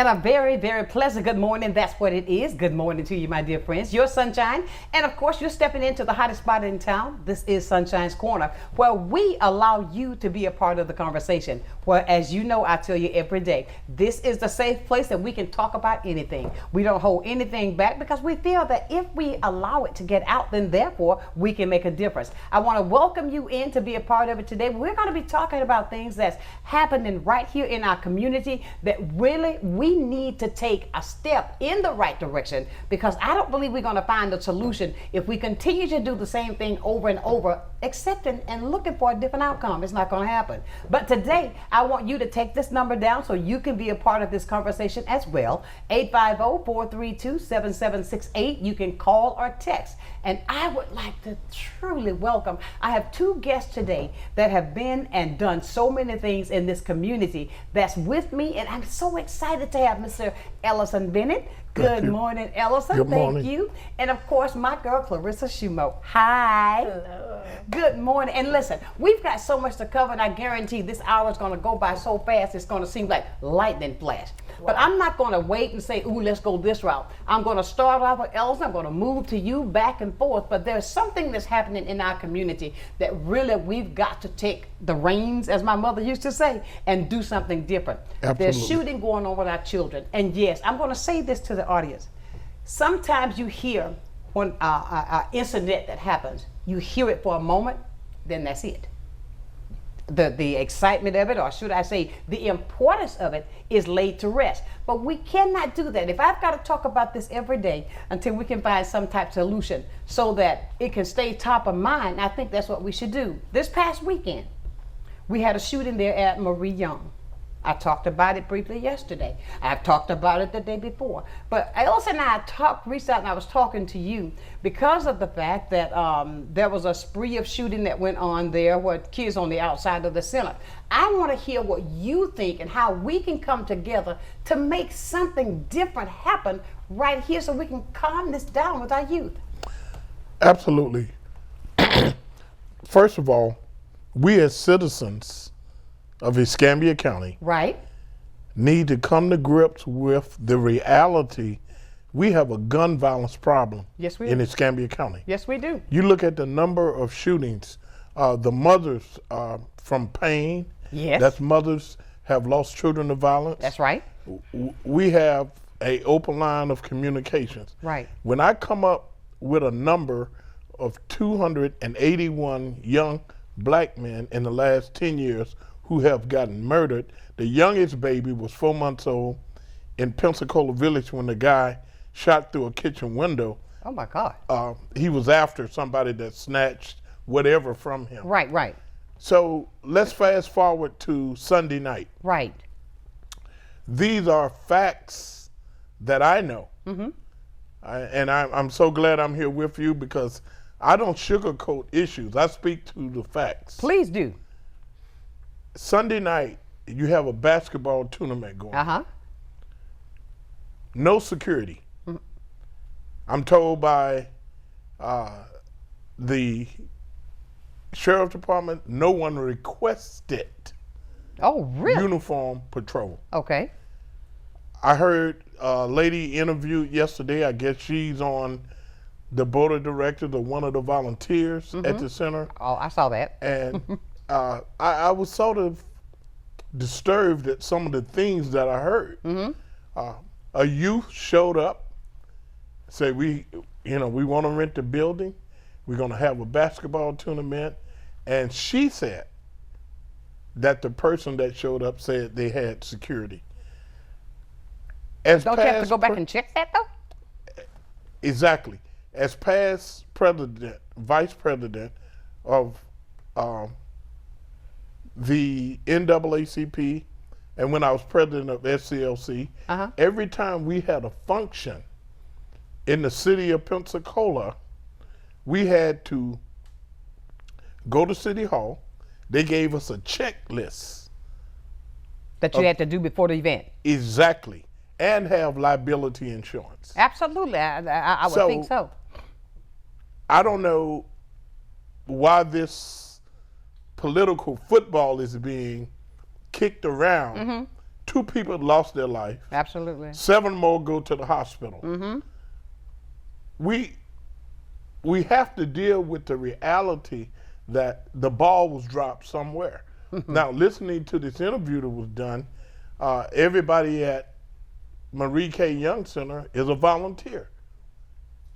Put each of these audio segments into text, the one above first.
And a very, very pleasant good morning. That's what it is. Good morning to you, my dear friends. Your Sunshine. And of course, you're stepping into the hottest spot in town. This is Sunshine's Corner, where we allow you to be a part of the conversation. Where, as you know, I tell you every day, this is the safe place that we can talk about anything. We don't hold anything back because we feel that if we allow it to get out, then therefore we can make a difference. I want to welcome you in to be a part of it today. We're going to be talking about things that's happening right here in our community that really we need to take a step in the right direction, because I don't believe we're going to find a solution if we continue to do the same thing over and over, accepting and looking for a different outcome. It's not going to happen. But today, I want you to take this number down so you can be a part of this conversation as well. 850-432-7768. You can call or text. And I would like to truly welcome, I have two guests today that have been and done so many things in this community that's with me, and I'm so excited to have Mr. Ellison Bennett. Good morning, Ellison. Good morning. Thank you. And of course, my girl, Clorissti Shoemo. Hi. Hello. Good morning. And listen, we've got so much to cover, and I guarantee this hour is going to go by so fast, it's going to seem like lightning flash. But I'm not going to wait and say, ooh, let's go this route. I'm going to start off with Ellison. I'm going to move to you back and forth. But there's something that's happening in our community that really we've got to take the reins, as my mother used to say, and do something different. Absolutely. There's shooting going on with our children. And yes, I'm going to say this to the audience. Sometimes you hear when an incident that happens, you hear it for a moment, then that's it. The excitement of it, or should I say the importance of it, is laid to rest. But we cannot do that. If I've got to talk about this every day until we can find some type of solution so that it can stay top of mind, I think that's what we should do. This past weekend, we had a shooting there at Marie Young. I talked about it briefly yesterday. I've talked about it the day before. But Ellison and I reached out, and I was talking to you because of the fact that there was a spree of shooting that went on there with kids on the outside of the center. I want to hear what you think and how we can come together to make something different happen right here so we can calm this down with our youth. Absolutely. First of all, we as citizens of Escambia County need to come to grips with the reality. We have a gun violence problem in Escambia County. Yes, we do. You look at the number of shootings, the mothers from pain, that's mothers have lost children to violence. That's right. We have an open line of communications. Right. When I come up with a number of 281 young black men in the last 10 years who have gotten murdered. The youngest baby was 4 months old in Pensacola Village when the guy shot through a kitchen window. Oh my God. He was after somebody that snatched whatever from him. Right. So let's fast forward to Sunday night. Right. These are facts that I know. And I'm so glad I'm here with you, because I don't sugarcoat issues. I speak to the facts. Please do. Sunday night, you have a basketball tournament going on. No security. I'm told by the sheriff's department, no one requested uniform patrol. Okay. I heard a lady interviewed yesterday. I guess she's on the board of directors of one of the volunteers at the center. Oh, I saw that. And I was sort of disturbed at some of the things that I heard. A youth showed up, said, we want to rent the building. We're going to have a basketball tournament. And she said that the person that showed up said they had security. Don't you have to go back and check that, though? Exactly. As past vice president of the NAACP, and when I was president of SCLC, every time we had a function in the city of Pensacola, we had to go to City Hall. They gave us a checklist. That you had to do before the event. Exactly. And have liability insurance. Absolutely. I would think so. I don't know why this political football is being kicked around 2 people lost their life. Absolutely. 7 more go to the hospital. We have to deal with the reality that the ball was dropped somewhere. Now, listening to this interview that was done, everybody at Marie K. Young Center is a volunteer.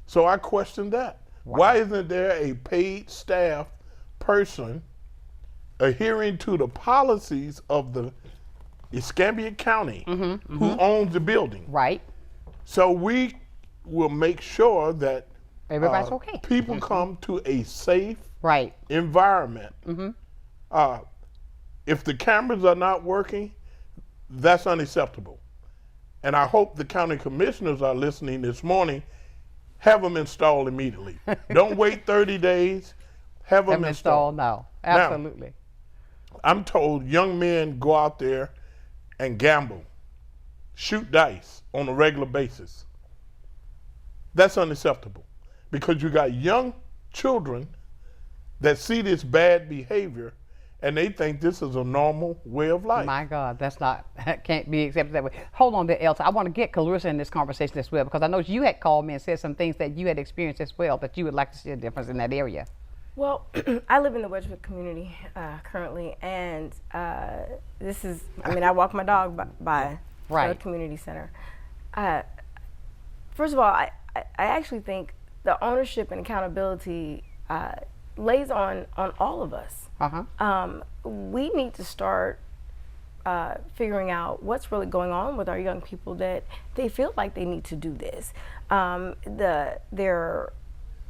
So I question that. Wow. Why isn't there a paid staff person adhering to the policies of the Escambia County who owns the building? Right. So we will make sure that Everybody's okay. people come to a safe Right. environment. If the cameras are not working, that's unacceptable. And I hope the county commissioners are listening this morning. Have them installed immediately. Don't wait 30 days. Have them installed. now. Absolutely. Now, I'm told young men go out there and gamble, shoot dice on a regular basis. That's unacceptable because you got young children that see this bad behavior and they think this is a normal way of life. My God, that can't be accepted that way. Hold on there, Ellison. I want to get Clorissti in this conversation as well because I know you had called me and said some things that you had experienced as well that you would like to see a difference in that area. Well, I live in the Wedgwood community currently, and this is, I walk my dog by the community center. First of all, I actually think the ownership and accountability lays on all of us. We need to start figuring out what's really going on with our young people that they feel like they need to do this. Their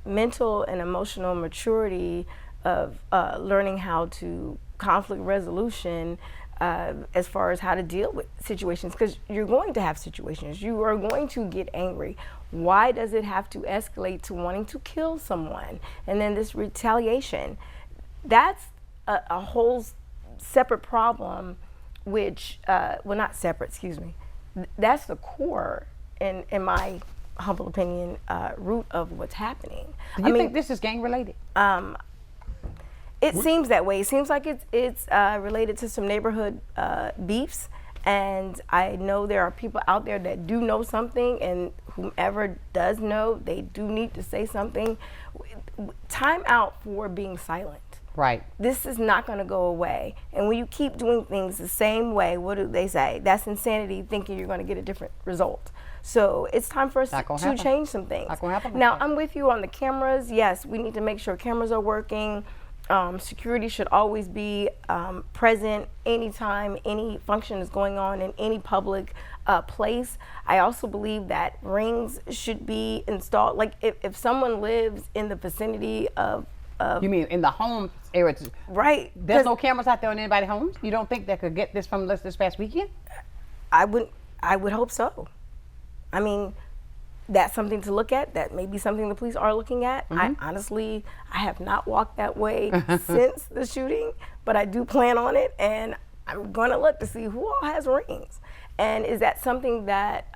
mental and emotional maturity of learning how to conflict resolution as far as how to deal with situations, because you're going to have situations. You are going to get angry. Why does it have to escalate to wanting to kill someone? And then this retaliation, that's a whole separate problem, which, well, not separate, excuse me. That's the core, in my humble opinion, root of what's happening. Do you think this is gang related? It seems that way. It seems like it's related to some neighborhood beefs, and I know there are people out there that do know something, and whomever does know, they do need to say something. Time out for being silent. Right. This is not going to go away. And when you keep doing things the same way, what do they say? That's insanity, thinking you're going to get a different result. So it's time for us to change some things. Not gonna happen. Now, I'm with you on the cameras. Yes, we need to make sure cameras are working. Security should always be present anytime any function is going on in any public place. I also believe that rings should be installed. Like if someone lives in the vicinity of you mean in the home area? Right. There's no cameras out there in anybody's homes? You don't think they could get this from this past weekend? I would hope so. I mean, that's something to look at. That may be something the police are looking at. I have not walked that way since the shooting, but I do plan on it, and I'm going to look to see who all has rings. And is that something that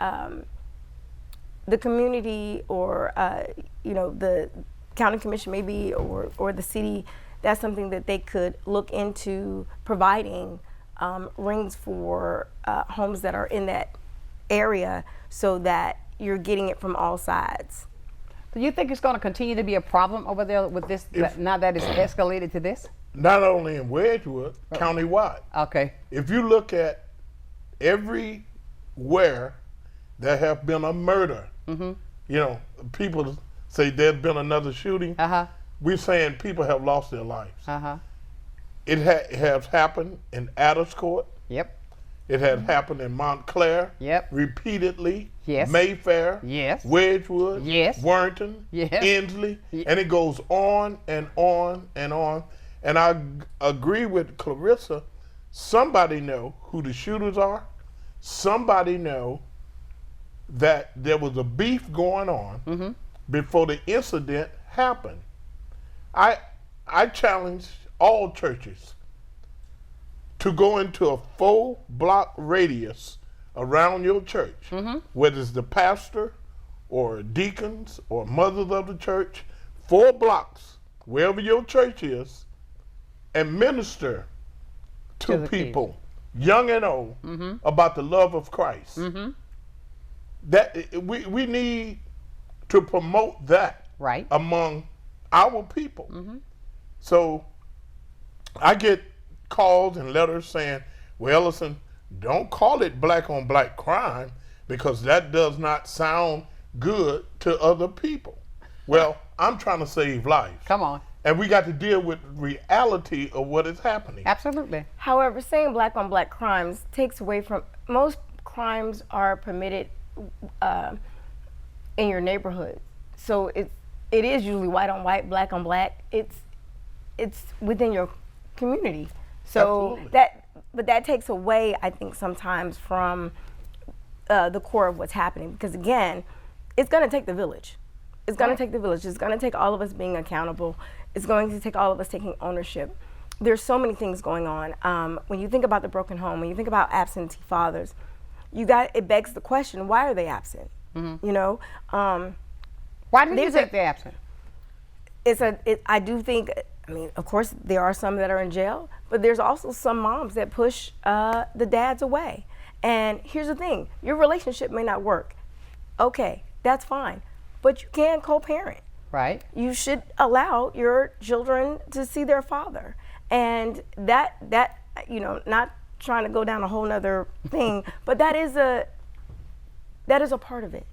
the community or the county commission maybe or the city, that's something that they could look into providing rings for homes that are in that area so that you're getting it from all sides. Do you think it's going to continue to be a problem over there with this, now that it's escalated to this? Not only in Wedgwood, countywide. Okay. If you look at everywhere there have been a murder, people say there's been another shooting. We're saying people have lost their lives. It has happened in Aylstock. Yep. It has happened in Montclair. Yep. Repeatedly. Yes. Mayfair. Yes. Wedgwood. Yes. Warrenton. Yes. Inslee. And it goes on and on and on. And I agree with Clarissa. Somebody know who the shooters are. Somebody know that there was a beef going on before the incident happened. I challenge all churches to go into a 4-block radius around your church, whether it's the pastor or deacons or mothers of the church, 4 blocks, wherever your church is, and minister to people young and old, about the love of Christ. That we need to promote that Right. among our people. So I get calls and letters saying, well, Ellison, don't call it black on black crime because that does not sound good to other people. Well, I'm trying to save lives. Come on. And we got to deal with reality of what is happening. Absolutely. However, saying black on black crimes takes away from, most crimes are permitted in your neighborhood. So it is usually white on white, black on black. It's within your community. So Absolutely. but that takes away, I think, sometimes from the core of what's happening. Because again, it's going to take the village. It's going to take the village. It's going to take all of us being accountable. It's going to take all of us taking ownership. There's so many things going on. When you think about the broken home, when you think about absentee fathers, it begs the question, why are they absent? You know? Why do you think they're absent? I do think, I mean, of course, there are some that are in jail, but there's also some moms that push the dads away. And here's the thing, your relationship may not work. Okay, that's fine, but you can co-parent. Right. You should allow your children to see their father. And that you know, not trying to go down a whole nother thing, but that is a part of it.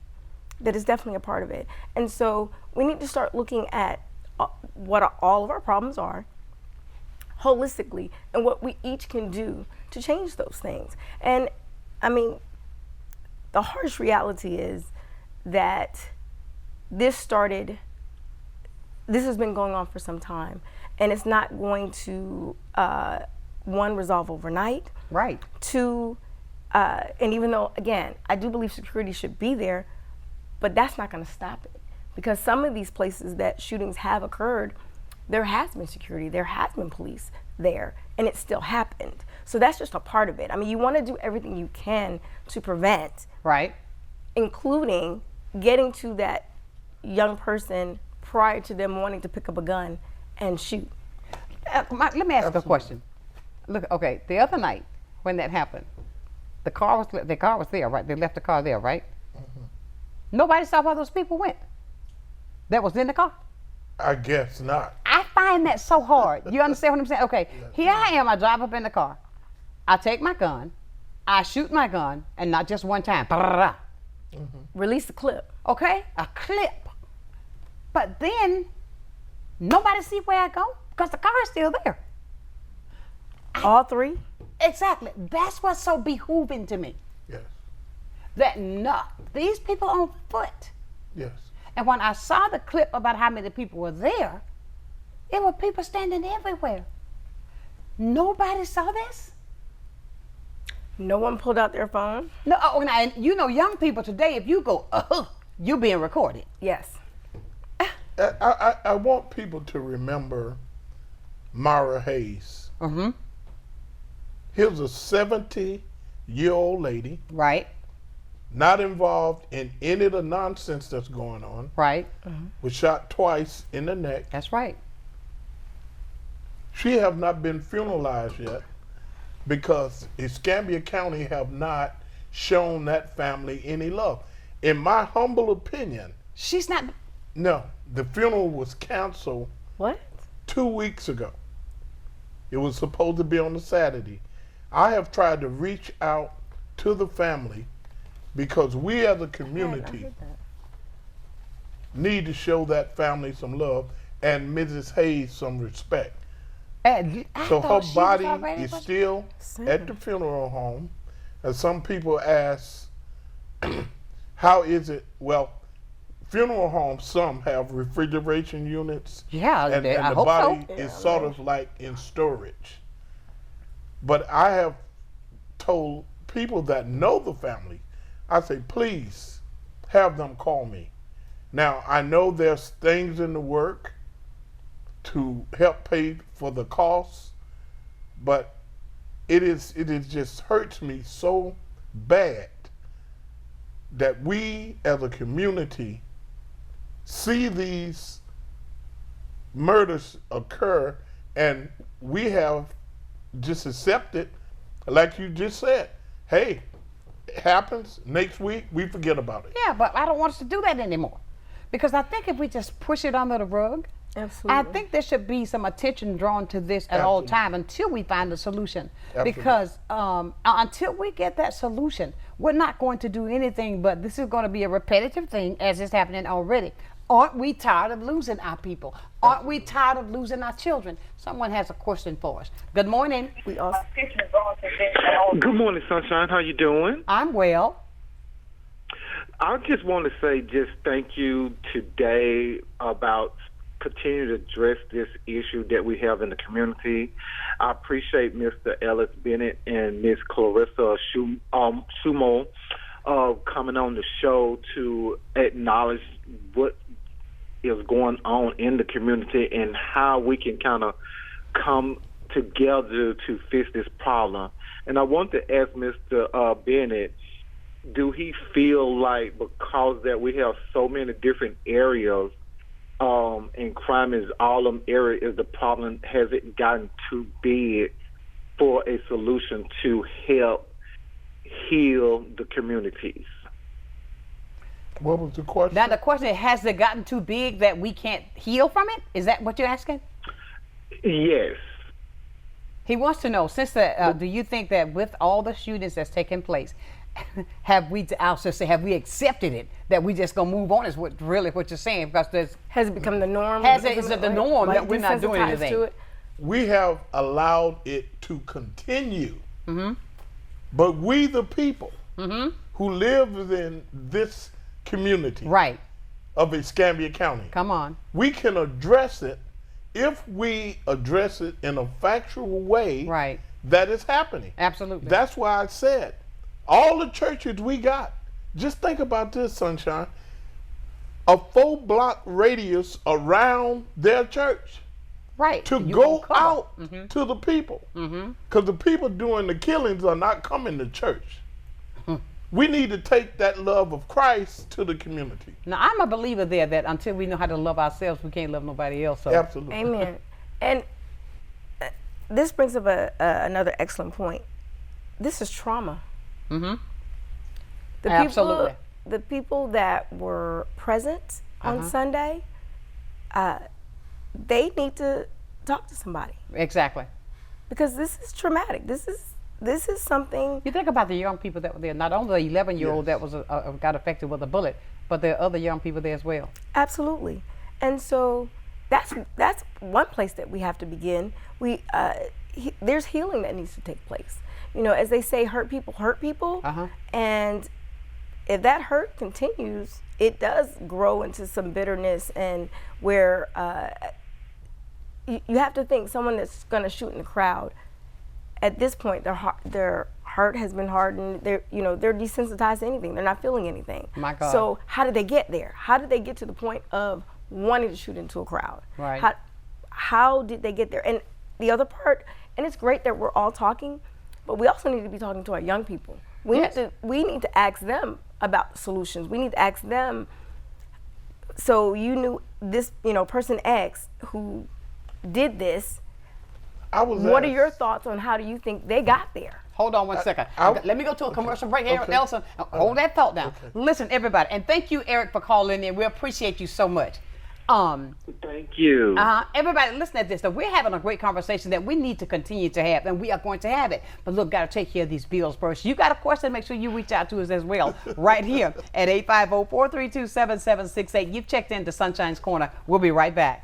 That is definitely a part of it. And so we need to start looking at what all of our problems are holistically and what we each can do to change those things. And I mean, the harsh reality is that this has been going on for some time, and it's not going to, one, resolve overnight. Right. Two, and even though, again, I do believe security should be there, but that's not going to stop it. Because some of these places that shootings have occurred, there has been security, there has been police there, and it still happened. So that's just a part of it. I mean, you want to do everything you can to prevent, Right. including getting to that young person prior to them wanting to pick up a gun and shoot. Let me ask you a question. Look, okay, the other night when that happened, the car was there, right? They left the car there, right? Nobody saw where those people went that was in the car. I guess not. I find that so hard. You understand what I'm saying? Okay, here I am, I drive up in the car. I take my gun, I shoot my gun, and not just one time. Release the clip. Okay, a clip. But then, nobody see where I go because the car is still there. All three? Exactly. That's what's so behooving to me. Yes. That no, these people on foot. Yes. And when I saw the clip about how many people were there, it were people standing everywhere. Nobody saw this? No one pulled out their phone? No, now, and you know, young people today, if you go, you're being recorded. Yes. I want people to remember Mara Hayes. Mm-hmm. Here's a 70-year-old lady, Right, not involved in any of the nonsense that's going on, right. was shot twice in the neck. That's right. She have not been funeralized yet because Escambia County have not shown that family any love. In my humble opinion, She's not. no, the funeral was canceled What? 2 weeks ago. It was supposed to be on a Saturday. I have tried to reach out to the family because we as a community need to show that family some love and Mrs. Hayes some respect. I So her thought she was body already is was- still at the funeral home. And some people ask, how is it? Well, funeral homes, some have refrigeration units. Yeah, And I the hope body so. is sort of like in storage. But I have told people that know the family, I say, please have them call me. Now, I know there's things in the work to help pay for the costs, but it just hurts me so bad that we as a community see these murders occur and we have just accepted like you just said, hey, it happens. Next week, we forget about it. Yeah, but I don't want us to do that anymore. Because I think if we just push it under the rug, Absolutely. I think there should be some attention drawn to this at all time until we find a solution. Absolutely. Because until we get that solution, we're not going to do anything, but this is going to be a repetitive thing as is happening already. Aren't we tired of losing our people? Aren't we tired of losing our children? Someone has a question for us. Good morning. We also, Good morning, Sunshine. How you doing? I'm well. I just want to say just thank you today about continuing to address this issue that we have in the community. I appreciate Mr. Ellison Bennett and Ms. Clorissti Shoemo coming on the show to acknowledge what is going on in the community and how we can kind of come together to fix this problem. And I want to ask Mr. Bennett, do he feel like because that we have so many different areas and crime is all them areas, is the problem, has it gotten too big for a solution to help heal the communities? What was the question? Now the question is, has it gotten too big that we can't heal from it? Is that what you're asking? Yes. He wants to know, since the, do you think that with all the shootings that's taken place, have we accepted it, that we just gonna move on is what you're saying? Because there's, has it become the norm? is it the norm that we're not doing desensitized anything? to it? We have allowed it to continue. But we, the people who live in this community Right. of Escambia County, Come on. we can address it if we address it in a factual way Right. that is happening. Absolutely. That's why I said, all the churches we got, just think about this, Sunshine, a 4-block radius around their church right. to You go gonna cover. out to the people. Because the people doing the killings are not coming to church. We need to take that love of Christ to the community. Now I'm a believer there that until we know how to love ourselves, we can't love nobody else. So. Absolutely. Amen. And this brings up another excellent point. This is trauma. Absolutely. The people that were present on Sunday, they need to talk to somebody Exactly. because this is traumatic. This is something. You think about the young people that were there. Not only the 11-year-old that was got affected with a bullet, but there are other young people there as well. Absolutely. And so that's one place that we have to begin. There's healing that needs to take place. You know, as they say, hurt people. And if that hurt continues, it does grow into some bitterness, and where you have to think someone that's going to shoot in the crowd, at this point their heart has been hardened. They're desensitized to anything. They're not feeling anything. My God. So how did they get there? How did they get to the point of wanting to shoot into a crowd? Right. How did they get there? And the other part, and it's great that we're all talking, but we also need to be talking to our young people. We need to ask them about solutions. We need to ask them. So you knew this, person X who did this. What are your thoughts on how do you think they got there? Hold on one second. Let me go to a commercial break here, Ellison. Hold that thought down. Listen, everybody, and thank you, Eric, for calling in. We appreciate you so much. Thank you. Everybody, listen at this. Though we're having a great conversation that we need to continue to have, and we are going to have it. But look, got to take care of these bills first. You got a question? Make sure you reach out to us as well, right here at 850-432-7768. You've checked into Sunshine's Corner. We'll be right back.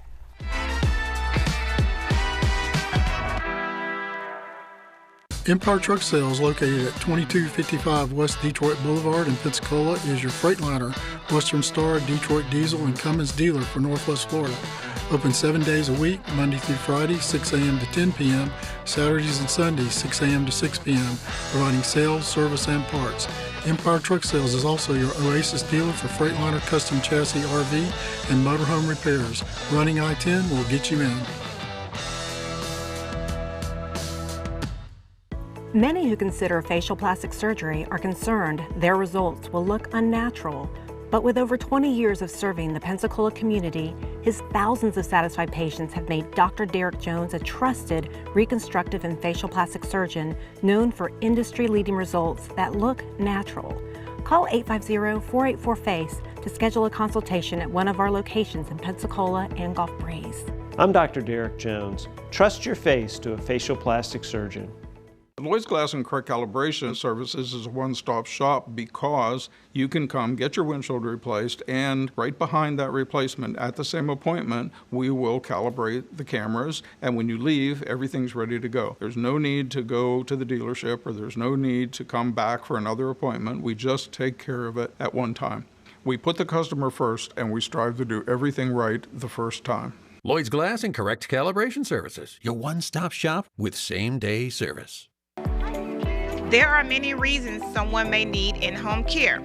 Empire Truck Sales, located at 2255 West Detroit Boulevard in Pensacola, is your Freightliner, Western Star, Detroit Diesel, and Cummins dealer for Northwest Florida. Open 7 days a week, Monday through Friday, 6 a.m. to 10 p.m., Saturdays and Sundays, 6 a.m. to 6 p.m., providing sales, service, and parts. Empire Truck Sales is also your Oasis dealer for Freightliner custom chassis RV and motorhome repairs. Running I-10 will get you in. Many who consider facial plastic surgery are concerned their results will look unnatural But with over 20 years of serving the Pensacola community, his thousands of satisfied patients have made Dr. Derek Jones a trusted reconstructive and facial plastic surgeon known for industry-leading results that look natural. Call 850-484-FACE to schedule a consultation at one of our locations in Pensacola and Gulf Breeze. I'm Dr. Derek Jones. Trust your face to a facial plastic surgeon. Lloyd's Glass and Correct Calibration Services is a one-stop shop because you can come get your windshield replaced, and right behind that replacement at the same appointment, we will calibrate the cameras, and when you leave, everything's ready to go. There's no need to go to the dealership, or there's no need to come back for another appointment. We just take care of it at one time. We put the customer first, and we strive to do everything right the first time. Lloyd's Glass and Correct Calibration Services, your one-stop shop with same-day service. There are many reasons someone may need in-home care,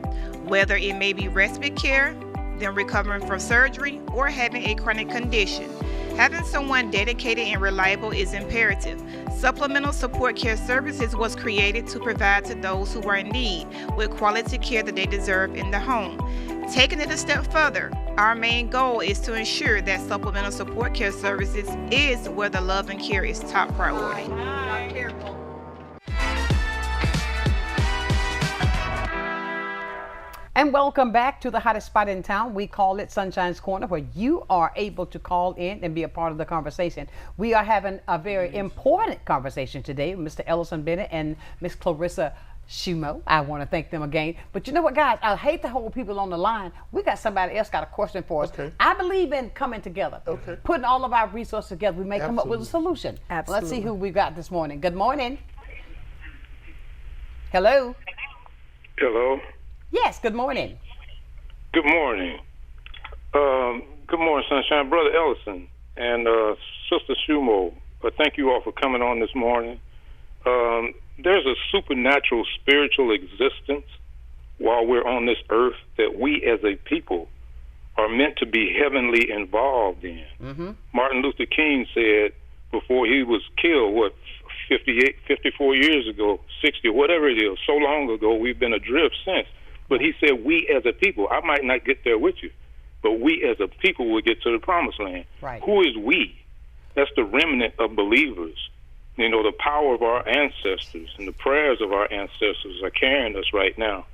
whether it may be respite care, them recovering from surgery, or having a chronic condition. Having someone dedicated and reliable is imperative. Supplemental Support Care Services was created to provide to those who are in need with quality care that they deserve in the home. Taking it a step further, our main goal is to ensure that Supplemental Support Care Services is where the love and care is top priority. And welcome back to the hottest spot in town. We call it Sunshine's Corner, where you are able to call in and be a part of the conversation. We are having a very important conversation today with Mr. Ellison Bennett and Miss Clorissti Shoemo. I want to thank them again. But you know what, guys? I hate to hold people on the line. We got somebody else got a question for us. Okay. I believe in coming together. Okay. Putting all of our resources together, we may come up with a solution. Absolutely. Let's see who we got this morning. Good morning. Hello. Hello. Yes, good morning. Good morning. Good morning, Sunshine. Brother Ellison and Sister Shoemo, thank you all for coming on this morning. There's a supernatural spiritual existence while we're on this earth that we as a people are meant to be heavenly involved in. Mm-hmm. Martin Luther King said before he was killed, 54 years ago, 60, whatever it is, so long ago, we've been adrift since. But he said, we as a people, I might not get there with you, but we as a people will get to the promised land. Right. Who is we? That's the remnant of believers. You know, the power of our ancestors and the prayers of our ancestors are carrying us right now.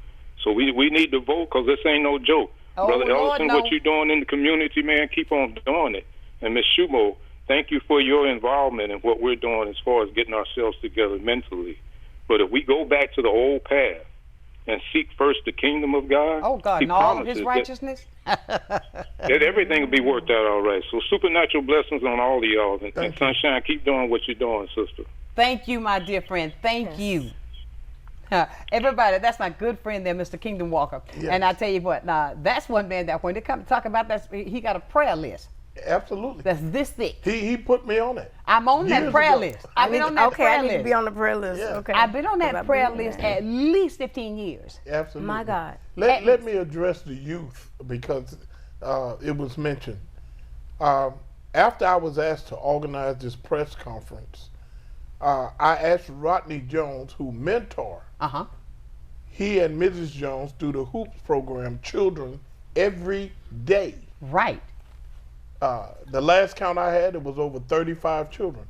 So we need to vote, because this ain't no joke. Oh, Brother Lord, Ellison, no. what you're doing in the community, man, keep on doing it. And Ms. Shoemo, thank you for your involvement in what we're doing as far as getting ourselves together mentally. But if we go back to the old path and seek first the kingdom of God, Oh, God, He and all of promises his righteousness? that everything will be worked out all right. So supernatural blessings on all of y'all. And Sunshine, keep doing what you're doing, sister. Thank you, my dear friend. Thank you. Everybody, that's my good friend there, Mr. Kingdom Walker. Yes. And I tell you what, now that's one man that when they come to talk about that, he got a prayer list Absolutely. that's this thick. He put me on it. I'm on that Years prayer ago. list. I've been on that Okay, prayer I need list. to be on the prayer list. Yeah. Okay. I've been on that Because I prayer believe list in that. at least 15 years. Absolutely. My God. Let me address the youth, because it was mentioned. After I was asked to organize this press conference, I asked Rodney Jones, who mentor Uh-huh. he and Mrs. Jones through the Hoops program, children every day. Right. The last count I had, it was over 35 children.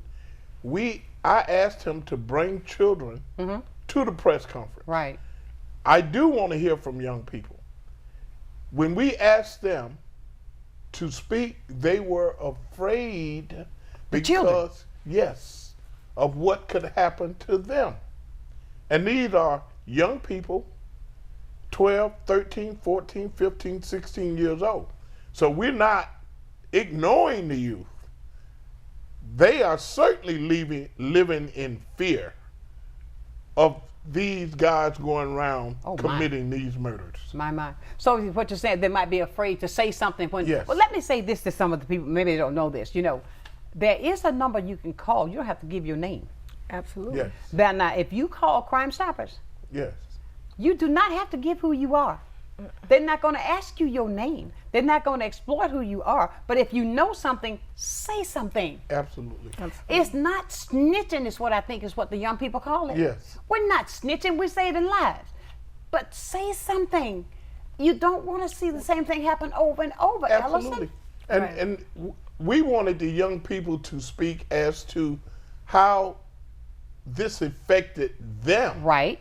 I asked him to bring children to the press conference. Right. I do want to hear from young people. When we asked them to speak, they were afraid The children. because, yes, of what could happen to them. And these are young people, 12, 13, 14, 15, 16 years old. So we're not ignoring the youth. They are certainly living in fear of these guys going around Oh, my. committing these murders. My. So what you're saying, they might be afraid to say something when. Yes. Well, let me say this to some of the people. Maybe they don't know this. You know, there is a number you can call. You don't have to give your name. Absolutely. Yes, Now, if you call Crime Stoppers, yes. you do not have to give who you are. They're not going to ask you your name. They're not going to exploit who you are. But if you know something, say something. Absolutely. It's not snitching is what I think is what the young people call it. Yes. We're not snitching, we're saving lives. But say something. you don't want to see the same thing happen over and over, Absolutely. Ellison. And we wanted the young people to speak as to how this affected them. Right.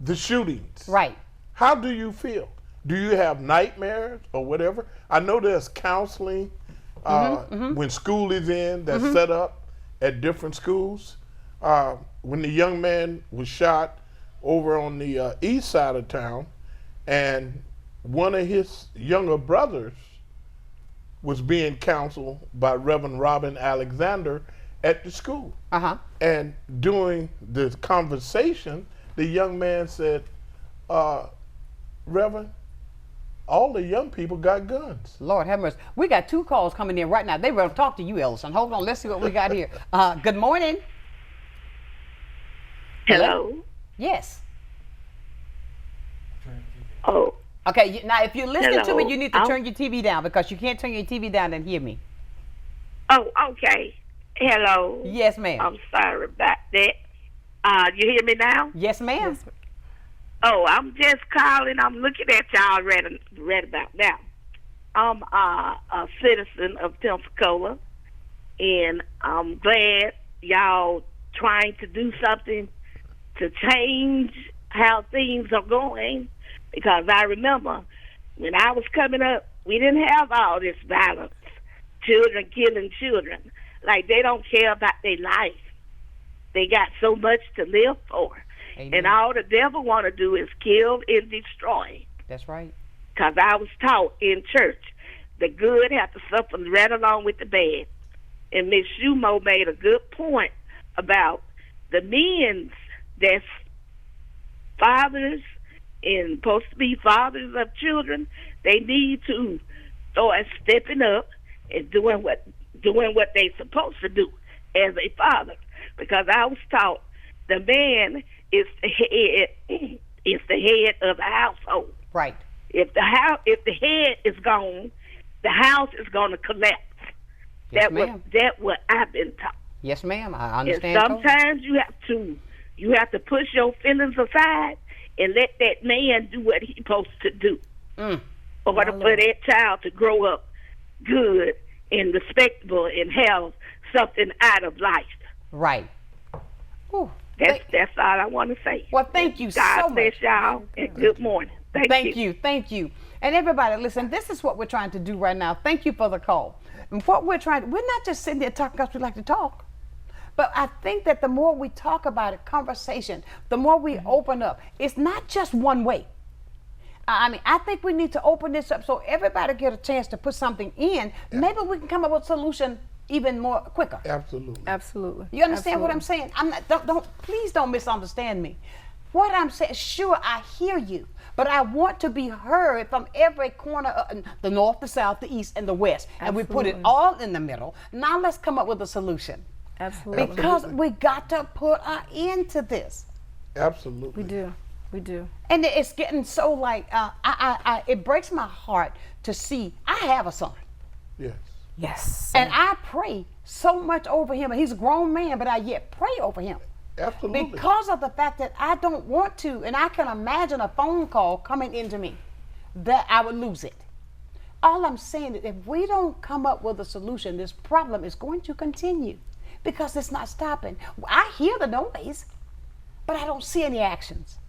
The shootings. Right. How do you feel? Do you have nightmares or whatever? I know there's counseling when school is in that's set up at different schools. When the young man was shot over on the east side of town, and one of his younger brothers was being counseled by Reverend Robin Alexander at the school. And during the conversation, the young man said, Reverend, all the young people got guns. Lord have mercy. We got 2 calls coming in right now. They will talk to you, Ellison. Hold on, let's see what we got here. Good morning. Hello? Yes. Oh. Okay, now if you're listening to me, Hello. you need to turn your TV down, because you can't turn your TV down and hear me. Oh, okay. Hello. Yes, ma'am. I'm sorry about that. You hear me now? Yes, ma'am. Oh, I'm just calling. I'm looking at y'all read about now. I'm a citizen of Pensacola, and I'm glad y'all trying to do something to change how things are going, because I remember when I was coming up, we didn't have all this violence, children killing children. Like, they don't care about their life. They got so much to live for. Amen. And all the devil want to do is kill and destroy. That's right. Because I was taught in church, the good have to suffer right along with the bad. And Miss Shoemo made a good point about the men that's fathers and supposed to be fathers of children. They need to start stepping up and doing what they supposed to do as a father. Because I was taught the man is the head of the household. Right. If the head is gone, the house is going to collapse. Yes, ma'am. That's what I've been taught. Yes, ma'am. I understand. And sometimes you have to push your feelings aside and let that man do what he's supposed to do. In order for that child to grow up good and respectable and have something out of life. Right. Ooh. That's all I want to say. Well, thank you God so much. bless y'all, and good morning. Thank you. Thank you. And everybody, listen, this is what we're trying to do right now. Thank you for the call. And what we're not just sitting there talking because we like to talk. But I think that the more we talk about it, conversation, the more we open up. It's not just one way. I mean, I think we need to open this up so everybody get a chance to put something in. Yeah. Maybe we can come up with a solution even more quicker. Absolutely. You understand what I'm saying? I'm not. Please don't misunderstand me. What I'm saying, sure, I hear you, but I want to be heard from every corner of the north, the south, the east, and the west. And we put it all in the middle. Now let's come up with a solution. Absolutely. Because we got to put an end to this. Absolutely. We do. And it's getting so like, it breaks my heart to see, I have a son. Yes. And I pray so much over him. And he's a grown man, but I yet pray over him. Absolutely. Because of the fact that I don't want to, and I can imagine a phone call coming into me, that I would lose it. All I'm saying is if we don't come up with a solution, this problem is going to continue because it's not stopping. I hear the noise, but I don't see any actions.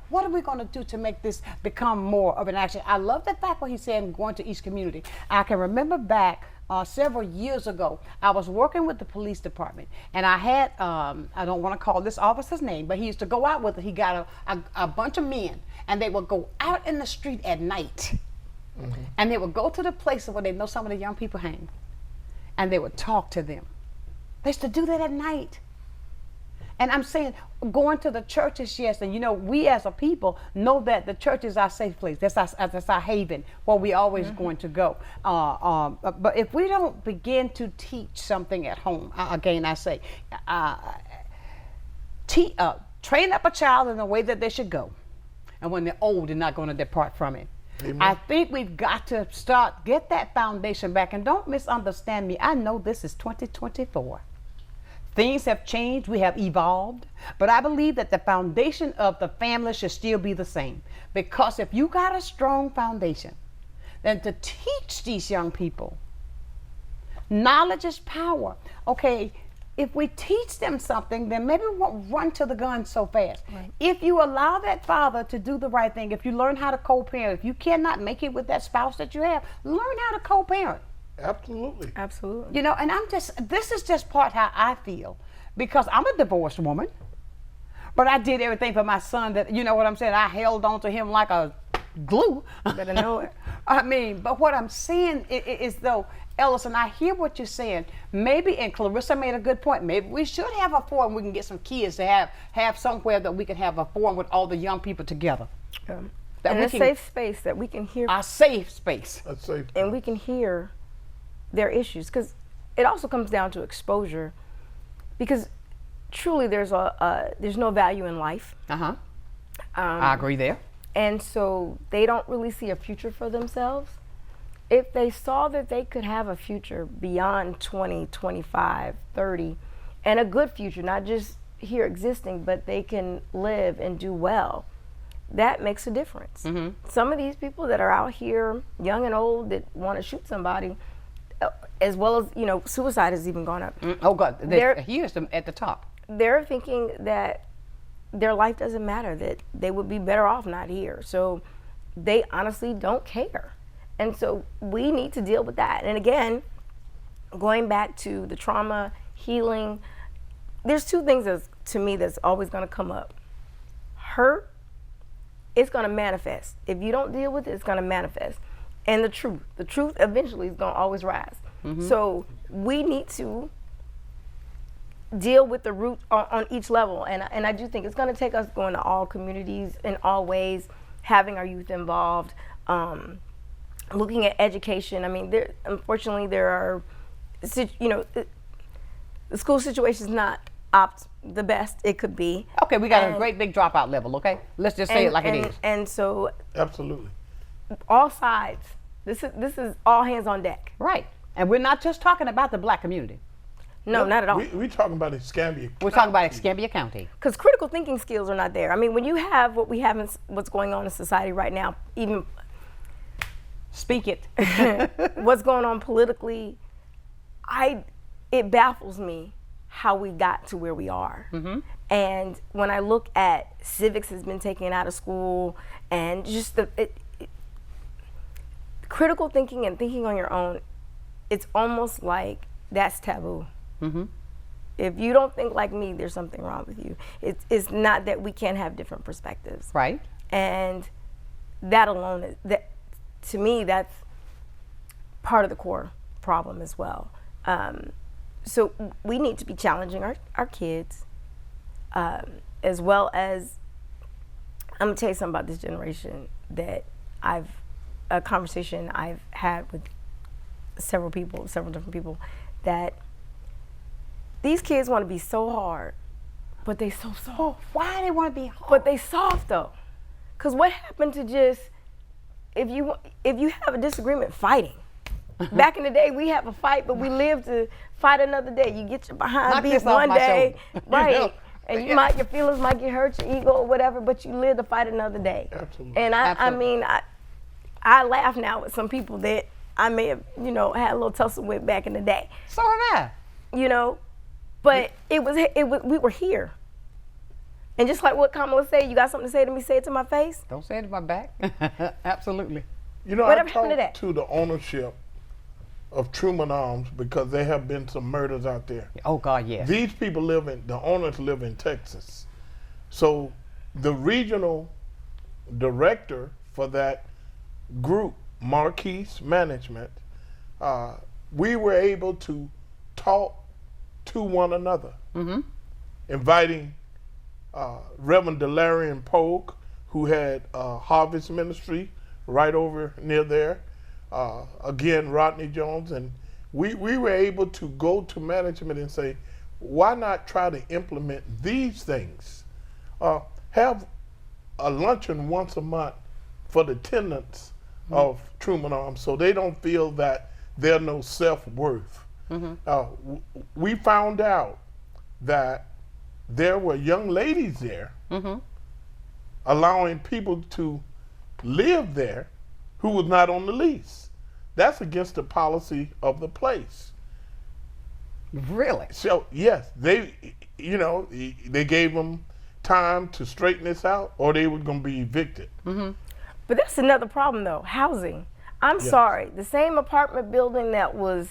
What are we going to do to make this become more of an action? I love the fact what he said, going to each community. I can remember back several years ago, I was working with the police department, and I had, I don't want to call this officer's name, but he used to go out with it. He got a bunch of men, and they would go out in the street at night, and they would go to the places where they know some of the young people hang, and they would talk to them. They used to do that at night. And I'm saying, going to the churches, yes, and you know, we as a people know that the church is our safe place. That's our haven, where we always going to go. But if we don't begin to teach something at home, again, I say, train up a child in the way that they should go. And when they're old, they're not going to depart from it. Amen. I think we've got to get that foundation back. And don't misunderstand me. I know this is 2024. Things have changed, we have evolved, but I believe that the foundation of the family should still be the same. Because if you got a strong foundation, then to teach these young people, knowledge is power. Okay, if we teach them something, then maybe we won't run to the gun so fast. Right. If you allow that father to do the right thing, if you learn how to co-parent, if you cannot make it with that spouse that you have, learn how to co-parent. Absolutely. Absolutely. You know, and this is just part how I feel, because I'm a divorced woman, but I did everything for my son that, you know what I'm saying, I held on to him like a glue. Better know it. I mean, but what I'm saying is though, Ellison, I hear what you're saying. Maybe, and Clarissa made a good point, maybe we should have a forum we can get some kids to have somewhere that we can have a forum with all the young people together. And a safe space that we can hear. A safe space. A safe space. And we can hear their issues, because it also comes down to exposure, because truly there's no value in life. I agree there. And so they don't really see a future for themselves. If they saw that they could have a future beyond 20, 25, 30, and a good future, not just here existing, but they can live and do well, that makes a difference. Some of these people that are out here, young and old, that want to shoot somebody, as well as, you know, suicide has even gone up. Oh God, here's them at the top. They're thinking that their life doesn't matter, that they would be better off not here. So they honestly don't care. And so we need to deal with that. And again, going back to the trauma, healing, there's two things to me that's always gonna come up. Hurt, it's gonna manifest. If you don't deal with it, it's gonna manifest. And the truth eventually is gonna always rise. So we need to deal with the root on each level. And I do think it's gonna take us going to all communities in all ways, having our youth involved, looking at education. I mean, unfortunately there are, you know, the school situation is not the best it could be. Okay, we got a great big dropout level, okay? Let's just say it like it is. And so, absolutely, all sides. This is all hands on deck. Right, and we're not just talking about the black community. No, not at all. We're talking about Escambia. We're talking about Escambia County. Because critical thinking skills are not there. I mean, when you have what we have in what's going on in society right now, even speak it, what's going on politically, it baffles me how we got to where we are. And when I look at civics has been taken out of school, and just critical thinking and thinking on your own, it's almost like that's taboo. If you don't think like me, there's something wrong with you. It's not that we can't have different perspectives. Right. And that alone, to me, that's part of the core problem as well. So we need to be challenging our kids, as well as, I'm gonna tell you something about this generation that a conversation I've had with several different people, that these kids want to be so hard, but they so soft. Oh, why do they want to be hard? But they soft though. Cause what happened to just, if you have a disagreement, fighting. Back in the day, we have a fight, but we live to fight another day. You get your behind beat one day, right? And your feelings might get hurt, your ego or whatever, but you live to fight another day. Absolutely. And I mean, I laugh now with some people that I may have, you know, had a little tussle with back in the day. So have I. You know, but it was we were here. And just like what Kamala said, you got something to say to me, say it to my face. Don't say it to my back. Absolutely. You know, Whatever I happened to that? talked to the ownership of Truman Arms, because there have been some murders out there. Oh God, yes. These people the owners live in Texas. So the regional director for that group, Marquise Management, we were able to talk to one another, inviting Reverend Delarian Polk, who had Harvest Ministry right over near there, again, Rodney Jones, and we were able to go to management and say, why not try to implement these things? Have a luncheon once a month for the tenants of Truman Arms, so they don't feel that there's no self-worth. We found out that there were young ladies there allowing people to live there who was not on the lease. That's against the policy of the place. Really? So yes, they gave them time to straighten this out, or they were going to be evicted. But that's another problem, though. Housing. I'm sorry. The same apartment building that was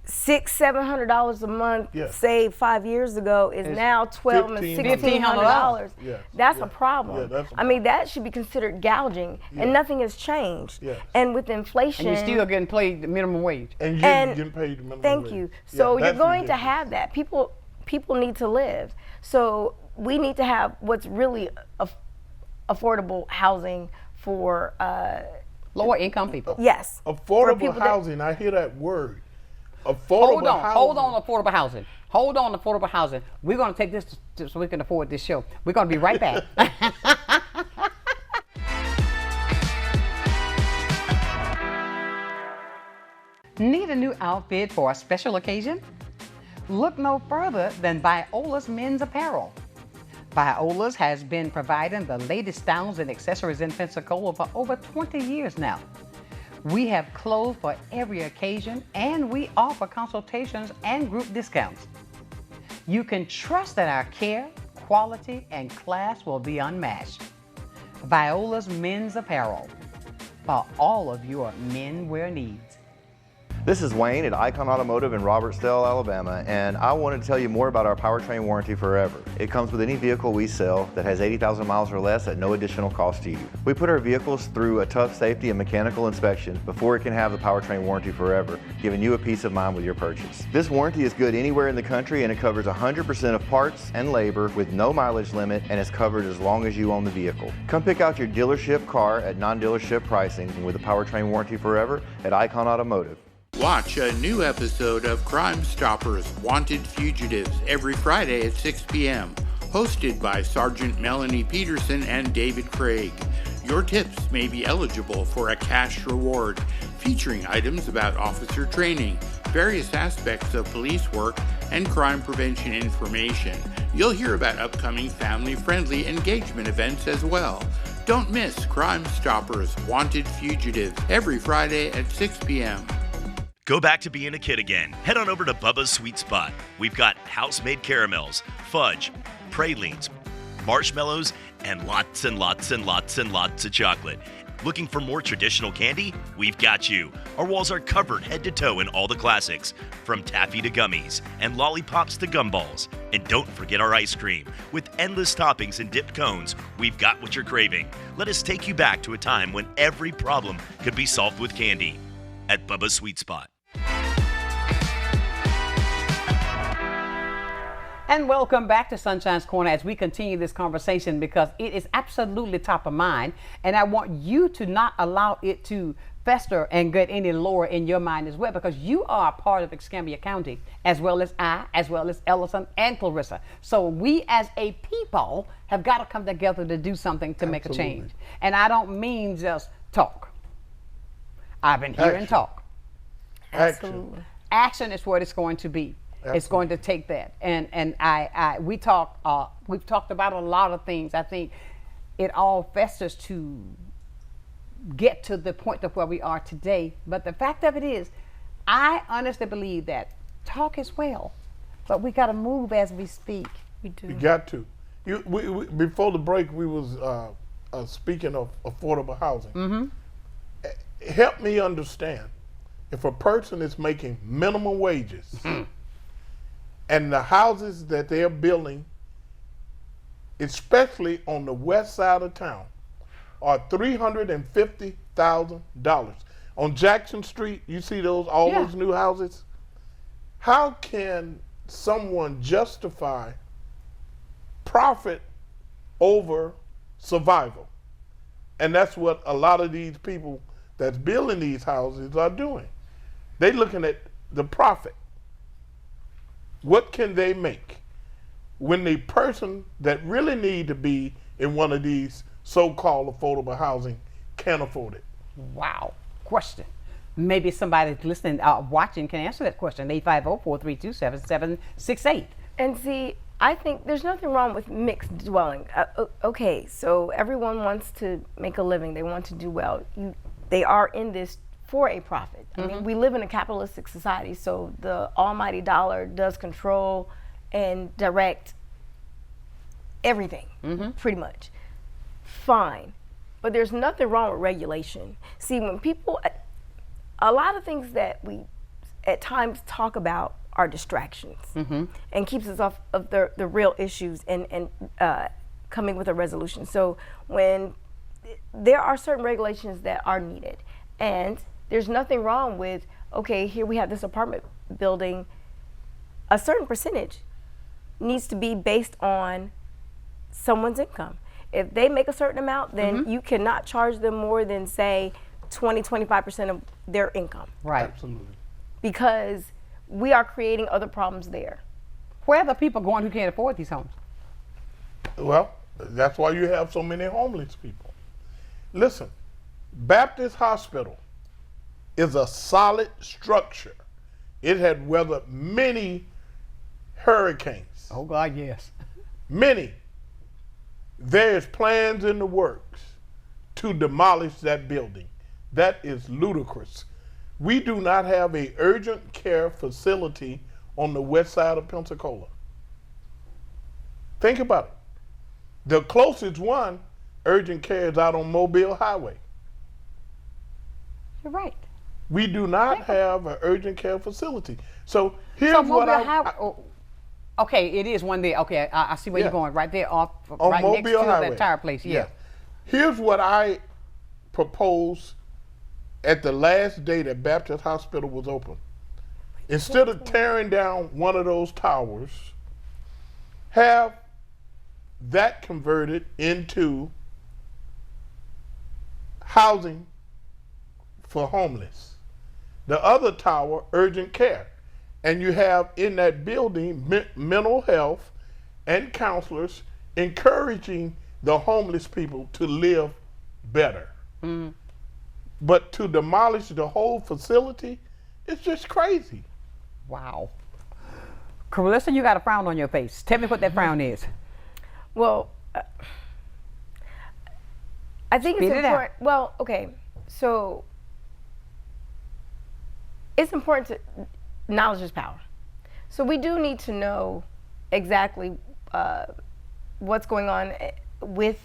$600-700 a month, say 5 years ago, is now $1,200 and $1,600. That's a problem. I mean, that should be considered gouging, and nothing has changed. And with inflation, and you're still getting paid the minimum wage. And you're getting paid the minimum wage. Thank you. So you're going to have that. People need to live. So we need to have what's really affordable housing for lower income people. Yes. Affordable housing. I hear that word. Affordable housing. Hold on, affordable housing. Hold on, affordable housing. We're going to take this so we can afford this show. We're going to be right back. Need a new outfit for a special occasion? Look no further than Viola's Men's Apparel. Viola's has been providing the latest styles and accessories in Pensacola for over 20 years now. We have clothes for every occasion, and we offer consultations and group discounts. You can trust that our care, quality, and class will be unmatched. Viola's Men's Apparel, for all of your men wear needs. This is Wayne at Icon Automotive in Robertsdale, Alabama, and I wanted to tell you more about our powertrain warranty forever. It comes with any vehicle we sell that has 80,000 miles or less at no additional cost to you. We put our vehicles through a tough safety and mechanical inspection before it can have the powertrain warranty forever, giving you a peace of mind with your purchase. This warranty is good anywhere in the country, and it covers 100% of parts and labor with no mileage limit, and is covered as long as you own the vehicle. Come pick out your dealership car at non-dealership pricing with a powertrain warranty forever at Icon Automotive. Watch a new episode of Crime Stoppers Wanted Fugitives every Friday at 6 p.m., hosted by Sergeant Melanie Peterson and David Craig. Your tips may be eligible for a cash reward, featuring items about officer training, various aspects of police work, and crime prevention information. You'll hear about upcoming family-friendly engagement events as well. Don't miss Crime Stoppers Wanted Fugitives every Friday at 6 p.m. Go back to being a kid again. Head on over to Bubba's Sweet Spot. We've got house-made caramels, fudge, pralines, marshmallows, and lots and lots and lots and lots of chocolate. Looking for more traditional candy? We've got you. Our walls are covered head to toe in all the classics, from taffy to gummies and lollipops to gumballs. And don't forget our ice cream. With endless toppings and dipped cones, we've got what you're craving. Let us take you back to a time when every problem could be solved with candy. At Bubba's Sweet Spot. And welcome back to Sunshine's Corner as we continue this conversation, because it is absolutely top of mind, and I want you to not allow it to fester and get any lower in your mind as well, because you are a part of Escambia County, as well as I, as well as Ellison and Clarissa. So we as a people have got to come together to do something to make a change. And I don't mean just talk. I've been hearing talk. Absolutely. Action is what it's going to be. Absolutely. It's going to take that. And we've talked about a lot of things. I think it all festers to get to the point of where we are today. But the fact of it is, I honestly believe that talk is well, but we got to move as we speak. We do. You got to. We before the break, we was speaking of affordable housing. Mm-hmm. Help me understand, if a person is making minimum wages and the houses that they're building, especially on the west side of town, are $350,000. On Jackson Street, you see all those new houses? How can someone justify profit over survival? And that's what a lot of these people that's building these houses are doing. They're looking at the profit. What can they make when the person that really need to be in one of these so-called affordable housing can't afford it? Wow. Question. Maybe somebody listening, watching can answer that question. 850-432-7768. And see, I think there's nothing wrong with mixed dwelling. Okay, so everyone wants to make a living. They want to do well. They are in this for a profit. I mean, we live in a capitalistic society, so the almighty dollar does control and direct everything, pretty much. Fine. But there's nothing wrong with regulation. See, when people, a lot of things that we at times talk about are distractions and keeps us off of the real issues and coming with a resolution. So when there are certain regulations that are needed, and there's nothing wrong with, okay, here we have this apartment building, a certain percentage needs to be based on someone's income. If they make a certain amount, then you cannot charge them more than, say, 20-25% of their income. Right. Absolutely. Because we are creating other problems there. Where are the people going who can't afford these homes? Well, that's why you have so many homeless people. Listen, Baptist Hospital is a solid structure. It had weathered many hurricanes. Oh God, yes. Many. There's plans in the works to demolish that building. That is ludicrous. We do not have an urgent care facility on the west side of Pensacola. Think about it. The closest one, urgent care, is out on Mobile Highway. You're right. We do not have an urgent care facility. So here's what okay, it is one there. Okay, I see where you're going. Right there off, on right Mobile next to Highway. that tire place. Yeah. Here's what I propose at the last day that Baptist Hospital was open. Instead of tearing down one of those towers, have that converted into housing for homeless. The other tower, urgent care. And you have in that building mental health and counselors encouraging the homeless people to live better. But to demolish the whole facility, it's just crazy. Wow. Clorissti, you got a frown on your face. Tell me what that frown is. Well, I think it's important. Well, okay, so it's important to knowledge is power. So we do need to know exactly what's going on with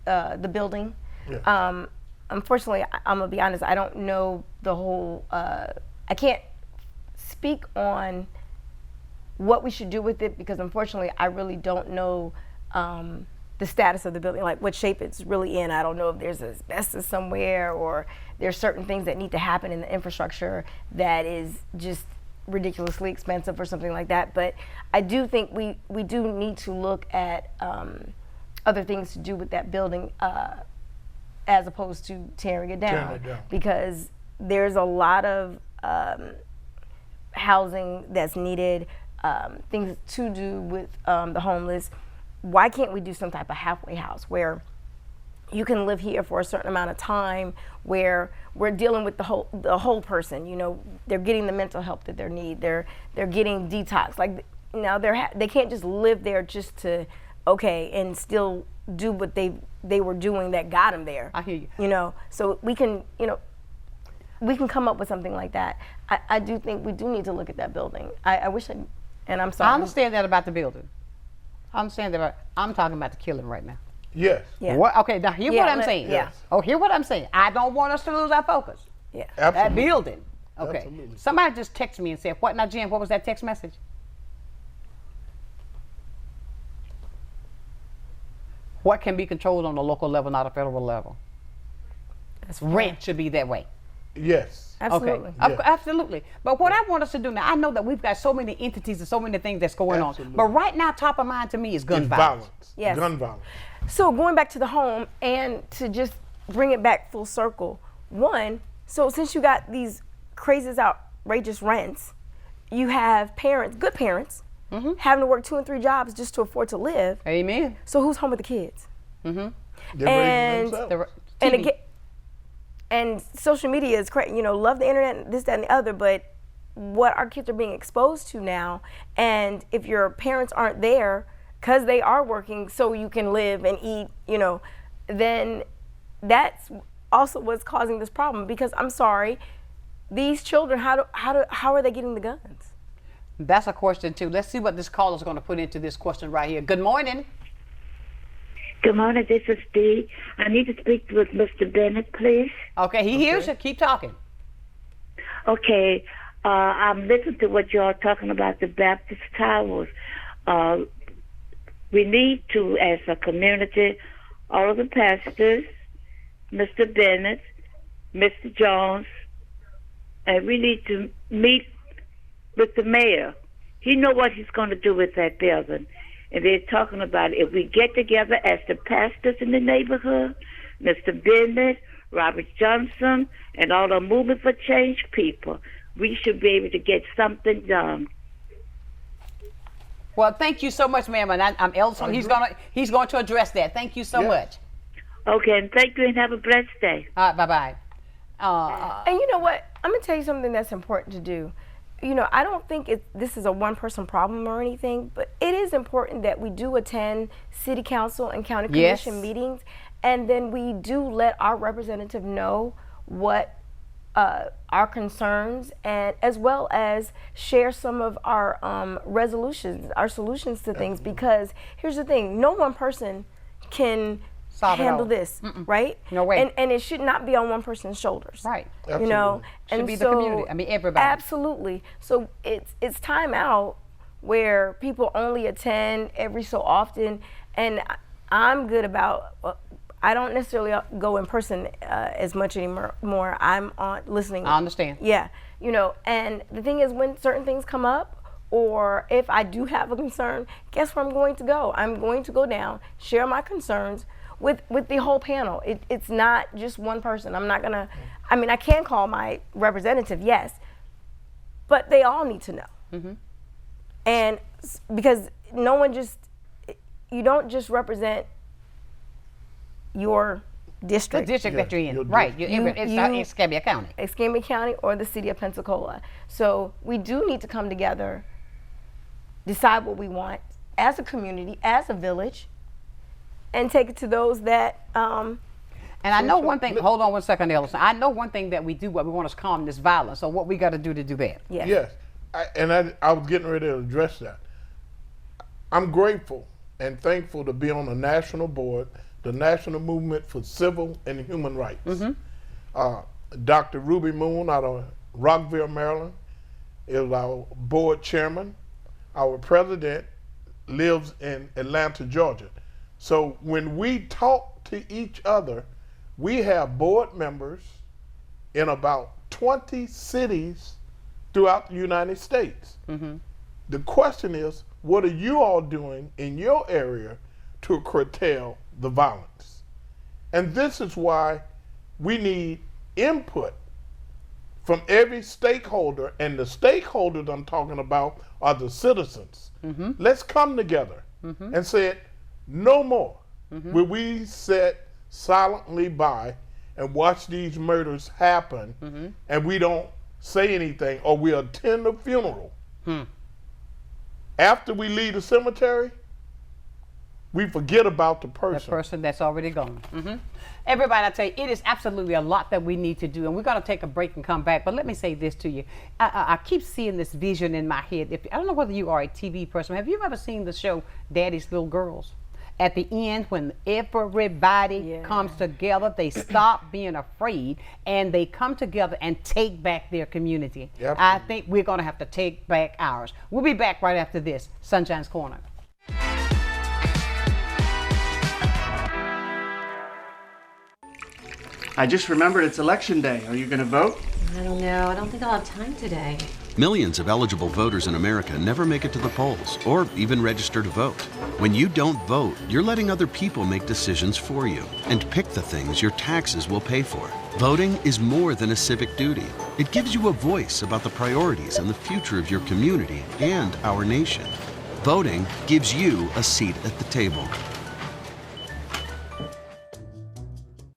the building. Yeah. Unfortunately, I'm gonna be honest, I don't know the whole, I can't speak on what we should do with it because unfortunately I really don't know the status of the building, like what shape it's really in. I don't know if there's asbestos somewhere or there's certain things that need to happen in the infrastructure that is just ridiculously expensive or something like that. But I do think we do need to look at other things to do with that building as opposed to tearing it down. Because there's a lot of housing that's needed, things to do with the homeless. Why can't we do some type of halfway house where you can live here for a certain amount of time, where we're dealing with the whole person? You know, they're getting the mental help that they need. They're getting detox. Like now they can't just live there just to and still do what they were doing that got them there. I hear you. You know, so we can we can come up with something like that. I do think we do need to look at that building. I wish and I'm sorry. I understand that about the building. I understand that. I'm talking about the killing right now. Yes. Yeah. Okay, now hear what I'm saying. Yeah. Oh, hear what I'm saying. I don't want us to lose our focus. Yeah. Absolutely. That building. Okay. Absolutely. Somebody just texted me and said, what now, Jim? What was that text message? What can be controlled on the local level, not a federal level? Rent should be that way. Yes. Absolutely. Okay. Yeah. Absolutely. But what I want us to do now, I know that we've got so many entities and so many things that's going on. But right now, top of mind to me is gun violence. Yes. Gun violence. So going back to the home and to just bring it back full circle, so since you got these crazy outrageous rents, you have parents, good parents, having to work 2 and 3 jobs just to afford to live. Amen. So who's home with the kids? They're raising themselves. And social media is crazy. You know, love the internet, this, that, and the other, but what our kids are being exposed to now. And if your parents aren't there because they are working so you can live and eat, you know, then that's also what's causing this problem. Because I'm sorry, these children, how are they getting the guns? That's a question too. Let's see what this caller's going to put into this question right here. Good morning. Good morning, this is Dee. I need to speak with Mr. Bennett, please. Okay, he hears you. Keep talking. Okay, I'm listening to what y'all talking about, the Baptist towers. We need to, as a community, all of the pastors, Mr. Bennett, Mr. Jones, and we need to meet with the mayor. He know what he's going to do with that building. And they're talking about if we get together as the pastors in the neighborhood, Mr. Bennett, Robert Johnson, and all the Movement for Change people, we should be able to get something done. Well, thank you so much, ma'am. And I'm Ellison. He's going to address that. Thank you so much. Okay, and thank you, and have a blessed day. All right, bye-bye. And you know what? I'm going to tell you something that's important to do. You know, I don't think this is a one-person problem or anything, but it is important that we do attend city council and county commission meetings, and then we do let our representative know what our concerns, and as well as share some of our resolutions, our solutions to things. Because here's the thing: no one person can handle this, right? No way. And it should not be on one person's shoulders. Right. You know, should and be so, the community. I mean, everybody. Absolutely. So it's time out where people only attend every so often, and I'm good about. I don't necessarily go in person as much anymore. I'm on listening. I understand. Yeah, you know, and the thing is, when certain things come up, or if I do have a concern, guess where I'm going to go? I'm going to go down, share my concerns with the whole panel. It's not just one person. I'm not gonna. I mean, I can call my representative, yes, but they all need to know. And because no one you don't just represent your district. The district that you're in, right? It's Escambia County. Escambia County or the city of Pensacola. So we do need to come together, decide what we want as a community, as a village, and take it to those that. And I know one thing. Hold on one second, Ellison. I know one thing that we do. What we want to calm this violence. So what we got to do that? Yes. I was getting ready to address that. I'm grateful and thankful to be on the national board, the National Movement for Civil and Human Rights. Dr. Ruby Moon out of Rockville, Maryland, is our board chairman. Our president lives in Atlanta, Georgia. So when we talk to each other, we have board members in about 20 cities throughout the United States. The question is, what are you all doing in your area to curtail the violence? And this is why we need input from every stakeholder, and the stakeholders I'm talking about are the citizens. Let's come together and say, no more will we sit silently by and watch these murders happen and we don't say anything, or we attend the funeral. After we leave the cemetery, we forget about the person. The person that's already gone. Everybody, I tell you, it is absolutely a lot that we need to do, and we're going to take a break and come back. But let me say this to you. I keep seeing this vision in my head. I don't know whether you are a TV person. Have you ever seen the show Daddy's Little Girls? At the end, when everybody comes together, they stop being afraid and they come together and take back their community. I think we're going to have to take back ours. We'll be back right after this. Sunshine's Corner. I just remembered it's election day. Are you going to vote? I don't know. I don't think I'll have time today. Millions of eligible voters in America never make it to the polls or even register to vote. When you don't vote, you're letting other people make decisions for you and pick the things your taxes will pay for. Voting is more than a civic duty. It gives you a voice about the priorities and the future of your community and our nation. Voting gives you a seat at the table.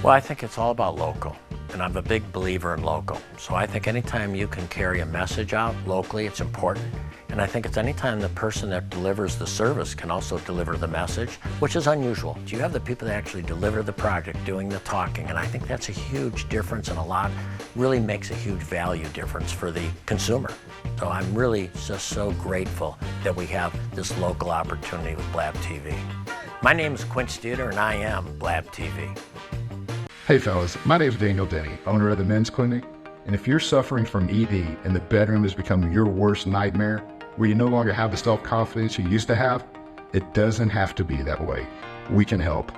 Well, I think it's all about local. and I'm a big believer in local. So I think anytime you can carry a message out locally, it's important. And I think it's anytime the person that delivers the service can also deliver the message, which is unusual. You have the people that actually deliver the project doing the talking, and I think that's a huge difference, and really makes a huge value difference for the consumer. So I'm really just so grateful that we have this local opportunity with Blab TV. My name is Quince Theater, and I am Blab TV. Hey fellas, my name is Daniel Denny, owner of the Men's Clinic. And if you're suffering from ED and the bedroom has become your worst nightmare, where you no longer have the self-confidence you used to have, it doesn't have to be that way. We can help.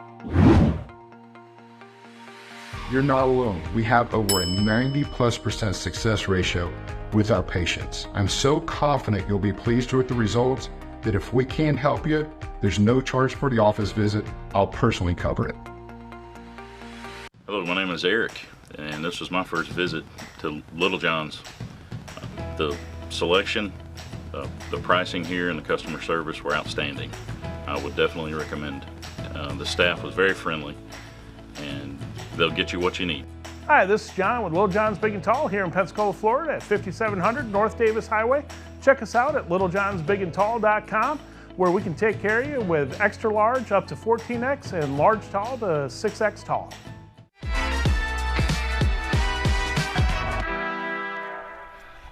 You're not alone. We have over a 90+% success ratio with our patients. I'm so confident you'll be pleased with the results that if we can't help you, there's no charge for the office visit. I'll personally cover it. Hello, my name is Eric, and this was my first visit to Little John's. The selection, the pricing here, and the customer service were outstanding. I would definitely recommend. The staff was very friendly, and they'll get you what you need. Hi, this is John with Little John's Big and Tall here in Pensacola, Florida at 5700 North Davis Highway. Check us out at littlejohnsbigandtall.com, where we can take care of you with extra large up to 14X and large tall to 6X tall.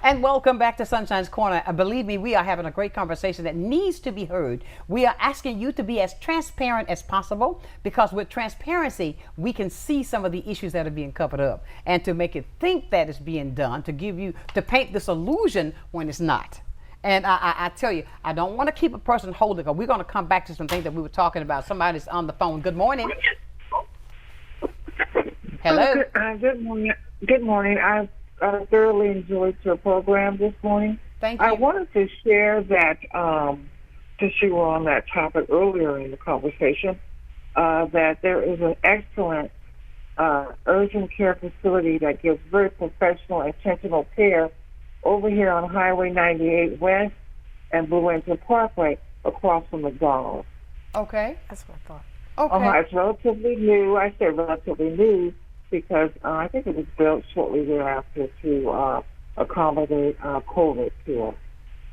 And welcome back to Sunshine's Corner. Believe me, we are having a great conversation that needs to be heard. We are asking you to be as transparent as possible, because with transparency, we can see some of the issues that are being covered up, and to make it think that it's being done, to paint this illusion when it's not. And I tell you, I don't want to keep a person holding, because we're going to come back to some things that we were talking about. Somebody's on the phone. Good morning. Hello. Good morning. Good morning. I thoroughly enjoyed your program this morning. Thank you. I wanted to share that, since you were on that topic earlier in the conversation, that there is an excellent urgent care facility that gives very professional, intentional care over here on Highway 98 West and Blue Angel Parkway across from McDonald's. Okay. That's what I thought. Okay. It's relatively new. I say relatively new because I think it was built shortly thereafter to accommodate COVID care.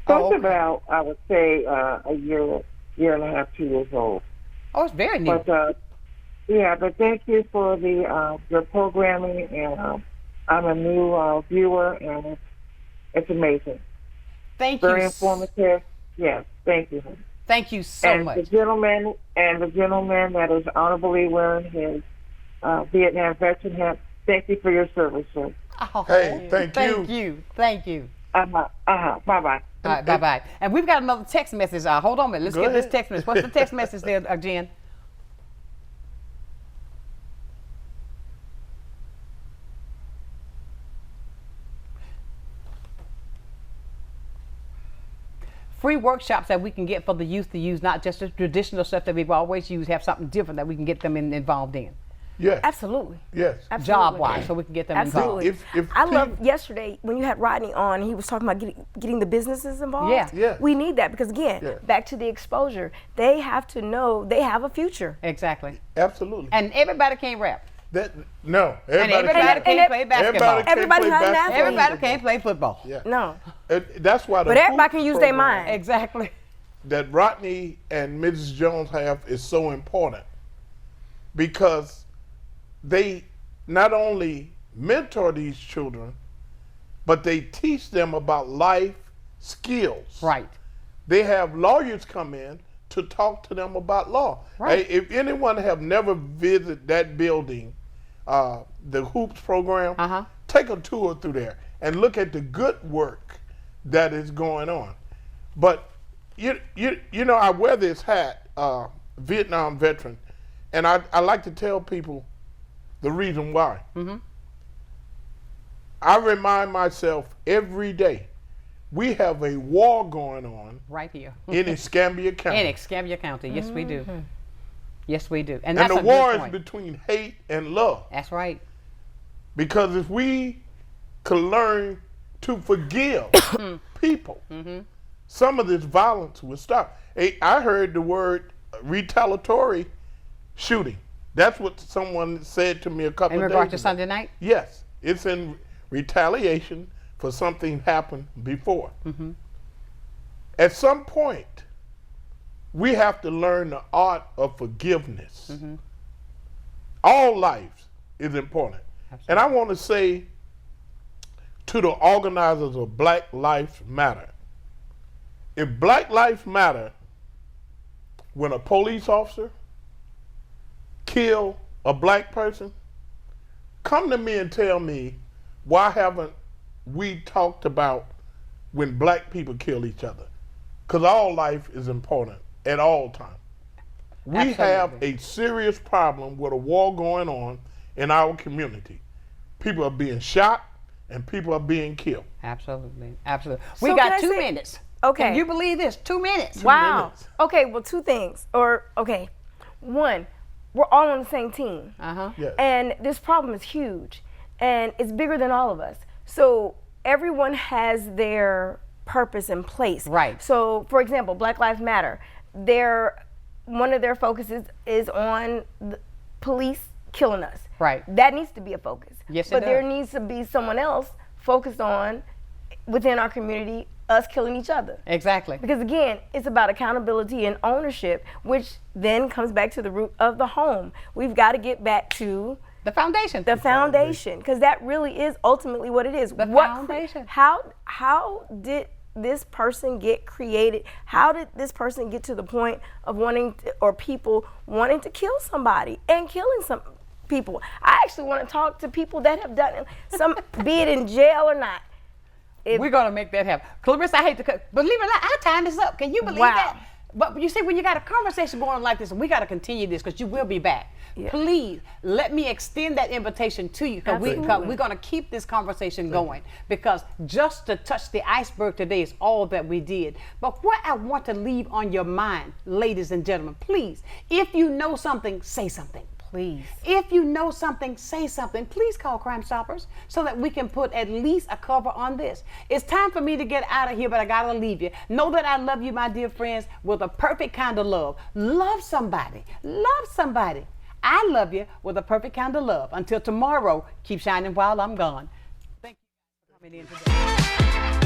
So it's about, I would say, a year and a half, 2 years old. Oh, it's very new. But, but thank you for your programming, and I'm a new viewer, and it's amazing. Thank you. Very informative. Yes, thank you. Thank you so much. The gentleman that is honorably wearing his Vietnam veteran hat, thank you for your service, sir. Oh, thank you. Bye-bye. All right, bye-bye. And we've got another text message. Hold on a minute. Let's get this text message. What's the text message there, Jen? Free workshops that we can get for the youth to use, not just the traditional stuff that we've always used, have something different that we can get them involved in. Yes. Absolutely. Yes. Job-wise, so we can get them involved. I love yesterday when you had Rodney on, he was talking about getting the businesses involved. Yeah. We need that because, again, back to the exposure, they have to know they have a future. Exactly. Absolutely. And everybody can't rap. No. Everybody can't play basketball. Everybody can't play football. Yeah. No. That's why But everybody can use their mind. Exactly. That Rodney and Mrs. Jones have is so important because they not only mentor these children, but they teach them about life skills. Right. They have lawyers come in to talk to them about law. Right. If anyone have never visited that building, the Hoops program, take a tour through there and look at the good work that is going on. But you know, I wear this hat, Vietnam veteran, and I like to tell people the reason why. I remind myself every day, we have a war going on right here in Escambia County. In Escambia County, yes we do. Yes we do. And the war is between hate and love. That's right. Because if we could learn to forgive people, some of this violence would stop. I heard the word retaliatory shooting. That's what someone said to me a couple In of days regard to ago. Sunday night? Yes, it's in retaliation for something happened before. Mm-hmm. At some point, we have to learn the art of forgiveness. Mm-hmm. All lives is important. Absolutely. And I want to say to the organizers of Black Lives Matter, if Black Lives Matter, when a police officer kill a black person, come to me and tell me, why haven't we talked about when black people kill each other? Because all life is important at all times. We Absolutely. have a serious problem with a war going on in our community. People are being shot and people are being killed. Absolutely, absolutely. So We can got I 2 say- minutes. Okay. Can you believe this? 2 minutes. Wow. Okay, well, 2 things. One, we're all on the same team. Uh-huh. Yes. And this problem is huge. And it's bigger than all of us. So everyone has their purpose in place. Right. So, for example, Black Lives Matter, one of their focuses is on the police killing us. Right. That needs to be a focus. Yes, it But there does. needs to be someone else focused on, within our community, us killing each other. Exactly. Because again, it's about accountability and ownership, which then comes back to the root of the home. We've got to get back to the foundation. The foundation, because that really is ultimately what it is. The foundation. How did this person get created? How did this person get to the point of people wanting to kill somebody and killing some people? I actually want to talk to people that have done it, be it in jail or not. We're going to make that happen. Clarissa, I hate to cut. Believe it or not, our time is up. Can you believe Wow. that? But you see, when you got a conversation going like this, and we got to continue this because you will be back. Yeah. Please let me extend that invitation to you because we're going to keep this conversation going because just to touch the iceberg today is all that we did. But what I want to leave on your mind, ladies and gentlemen, please, if you know something, say something. Please. If you know something, say something. Please call Crime Stoppers so that we can put at least a cover on this. It's time for me to get out of here, but I gotta leave you. Know that I love you, my dear friends, with a perfect kind of love. Love somebody. Love somebody. I love you with a perfect kind of love. Until tomorrow, keep shining while I'm gone. Thank you for coming in today.